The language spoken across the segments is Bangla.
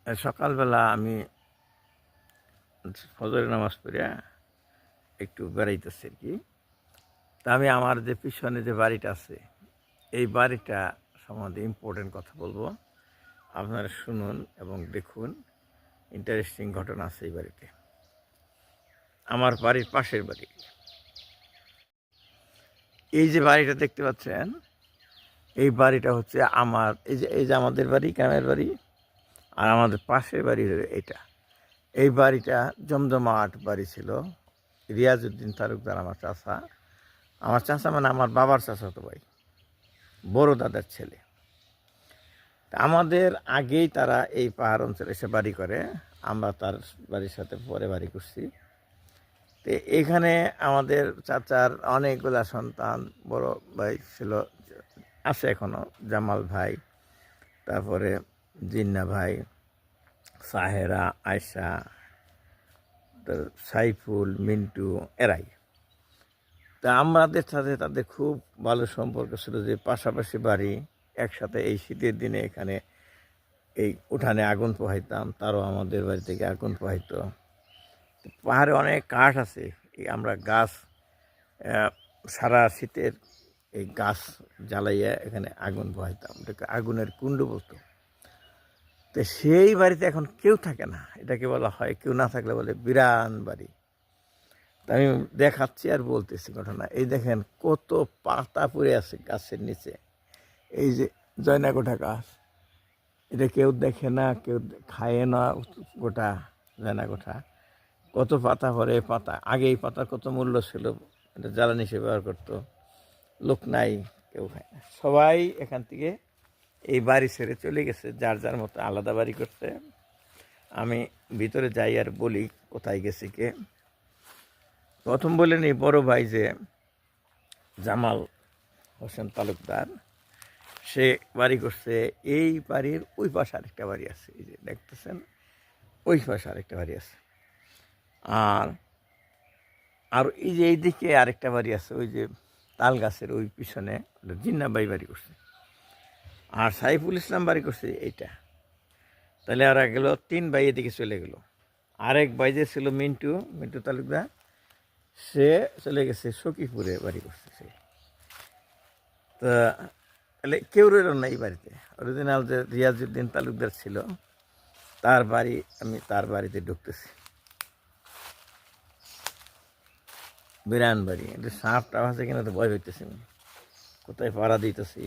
সকালবেলা আমি ফজরের নামাজ পড়ে একটু বেড়াইতেছি আর কি। তা আমি আমার যে পিছনে যে বাড়িটা আছে এই বাড়িটা সম্বন্ধে ইম্পর্টেন্ট কথা বলবো। আপনারা শুনুন এবং দেখুন, ইন্টারেস্টিং ঘটনা আছে এই বাড়িতে। আমার বাড়ির পাশের বাড়ি, এই যে বাড়িটা দেখতে পাচ্ছেন, এই বাড়িটা হচ্ছে আমার, এই যে আমাদের বাড়ি, গ্রামের বাড়ি, আর আমাদের পাশের বাড়ি হলো এটা। এই বাড়িটা জমজমাট বাড়ি ছিল। রিয়াজউদ্দিন তালুকদার আমার চাচা মানে আমার বাবার চাচাতো ভাই, বড় দাদার ছেলে। তা আমাদের আগেই তারা এই পাহাড় অঞ্চলে এসে বাড়ি করে, আমরা তার বাড়ির সাথে পরে বাড়ি করছি। তো এখানে আমাদের চাচার অনেকগুলা সন্তান, বড় ভাই ছিল, আছে এখনও, জামাল ভাই, তারপরে জিন্না ভাই, সাহেরা, আয়সা, সাইফুল, মিন্টু, এরাই। তা আমাদের সাথে তাদের খুব ভালো সম্পর্ক ছিল, যে পাশাপাশি বাড়ি, একসাথে এই শীতের দিনে এখানে এই উঠানে আগুন পোহাইতাম, তারও আমাদের বাড়ি থেকে আগুন পোহাইতো। পাহাড়ে অনেক কাঠ আছে, এই আমরা গাছ সারা শীতের এই গাছ জ্বালাইয়া এখানে আগুন পোহাইতাম, এটাকে আগুনের কুণ্ড বলতো। তো সেই বাড়িতে এখন কেউ থাকে না, এটাকে বলা হয়, কেউ না থাকলে বলে বিরান বাড়ি। আমি দেখাচ্ছি আর বলতেছি ঘটনা। এই দেখেন কত পাতা পড়ে আছে গাছের নিচে, এই যে জয়নাগোটা গাছ, এটা কেউ দেখে না, কেউ খায় না, গোটা জয়নাগোটা। কত পাতা পরে, পাতা আগে এই পাতার কত মূল্য ছিল, এটা জ্বালানি হিসেবে ব্যবহার করতো। লোক নাই, কেউ খায় না, সবাই এখান থেকে এই বাড়ি ছেড়ে চলে গেছে, যার যার মতো আলাদা বাড়ি করছে। আমি ভিতরে যাই আর বলি কোথায় গেছি কে। প্রথম বলেন এই বড় ভাই যে জামাল হোসেন তালুকদার, সে বাড়ি করছে এই বাড়ির ওই পাশে আরেকটা বাড়ি আছে, এই যে দেখতেছেন, ওই পাশে আরেকটা বাড়ি আছে। আর আর এই যে এইদিকে আরেকটা বাড়ি আছে, ওই যে তাল গাছের ওই পিছনে, জিন্না ভাই বাড়ি করছে। আর সাইফুল ইসলাম বাড়ি করছে এইটা। তাহলে আর গেল তিন ভাই, এদিকে চলে গেল। আরেক ভাই যে ছিল মিন্টু, মিন্টু তালুকদার, সে চলে গেছে সখীপুরে বাড়ি করছে সে। তা তাহলে কেউ রইল না এই বাড়িতে। অরিজিনাল যে রিয়াজউদ্দিন তালুকদার ছিল, তার বাড়ি, আমি তার বাড়িতে ঢুকতেছি। বিরান বাড়ি, এটা সাপ টাপ আছে কিনা তো ভয় হইতেছি, কোথায় পাড়া দিতেছি।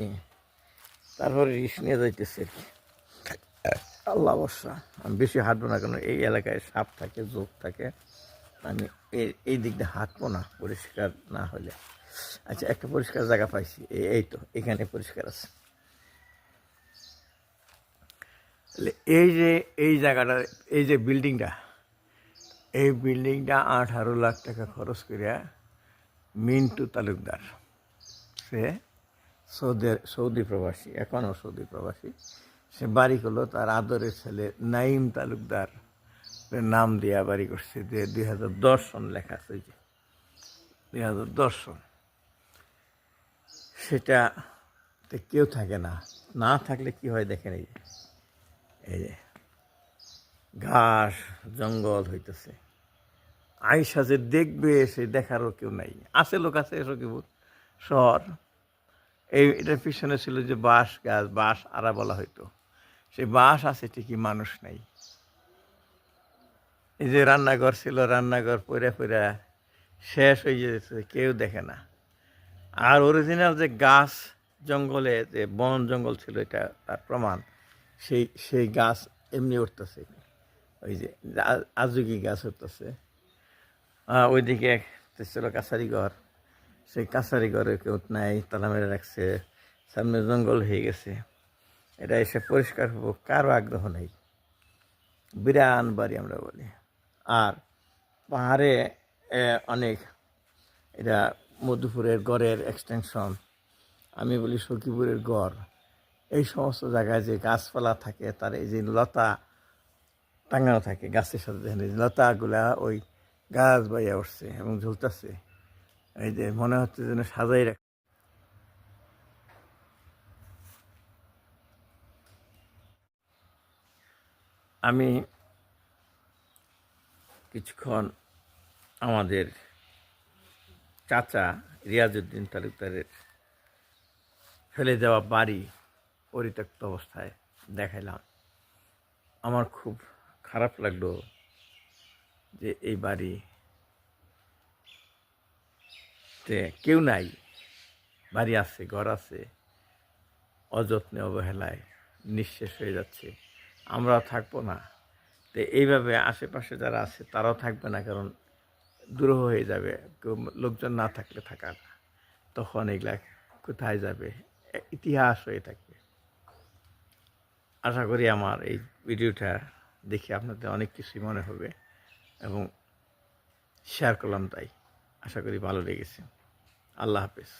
তারপরে রিস নিয়ে যাইতেছি আর কি। আল্লাহ বর্ষা, আমি বেশি হাঁটবো না, কারণ এই এলাকায় সাপ থাকে, জোক থাকে, আমি এই দিক দিয়ে হাঁটবো না পরিষ্কার না হলে। আচ্ছা, একটা পরিষ্কার জায়গা পাইছি, এই তো এখানে পরিষ্কার আছে। এই যে এই জায়গাটা, এই যে বিল্ডিংটা, এই বিল্ডিংটা 18 লাখ টাকা খরচ করিয়া মিন্টু তালুকদার, সে সৌদি প্রবাসী, এখনও সৌদি প্রবাসী, সে বাড়ি করলো। তার আদরের ছেলে নাইম তালুকদার নাম দিয়া বাড়ি করছে, যে 2010 সন লেখা আছে, যে 2010 সন। সেটাতে কেউ থাকে না, না থাকলে কি হয় দেখেন, এই যে ঘাস জঙ্গল হইতেছে। আইসা যে দেখবে, সে দেখারও কেউ নাই। আছে লোক আছে, সখীপুর শহর, এটার পিছনে ছিল যে বাঁশ গাছ, বাঁশ আরা বলা হইতো, সেই বাঁশ আছে ঠিকই, মানুষ নাই। এই যে রান্নাঘর ছিল, রান্নাঘর পইরা পইরা শেষ হয়ে যেতেছে, কেউ দেখে না। আর অরিজিনাল যে গাছ জঙ্গলে, যে বন জঙ্গল ছিল, এটা তার প্রমাণ। সেই গাছ এমনি উঠতেছে, ওই যে আজুকি গাছ উঠতেছে। ওইদিকে ছিল কাছারি ঘর, সেই কাছারি ঘরে কেউ নাই, তালা মেরে রাখছে, সামনে জঙ্গল হয়ে গেছে। এটা এসে পরিষ্কার হবো, কারো আগ্রহ নেই। বিরান বাড়ি আমরা বলি। আর পাহাড়ে অনেক, এটা মধুপুরের গড়ের এক্সটেনশন, আমি বলি সখীপুরের গড়। এই সমস্ত জায়গায় যে গাছপালা থাকে, তার এই যে লতা টাঙানো থাকে গাছের সাথে, লতাগুলা ওই গাছ বাইয়া উঠছে এবং ঝুলতেছে, এই যে মনে হচ্ছে যেন সাজাই রাখ। আমি কিছুক্ষণ আমাদের চাচা রিয়াজউদ্দিন তালুকদারের ফেলে দেওয়া বাড়ি পরিত্যক্ত অবস্থায় দেখাইলাম। আমার খুব খারাপ লাগলো যে এই বাড়িতে কেউ নাই, বাড়ি আছে, ঘর আছে, অযত্নে অবহেলায় নিঃশেষ হয়ে যাচ্ছে। আমরাও থাকবো না, তো এইভাবে আশেপাশে যারা আছে তারাও থাকবে না, কারণ দুরূহ হয়ে যাবে। কেউ লোকজন না থাকলে থাকার, তখন এগুলা কোথায় যাবে, ইতিহাস হয়ে থাকবে। আশা করি আমার এই ভিডিওটা দেখে আপনাদের অনেক কিছুই মনে হবে এবং শেয়ার করলাম, তাই আশা করি ভালো লেগেছে। আল্লাহ হাফেজ।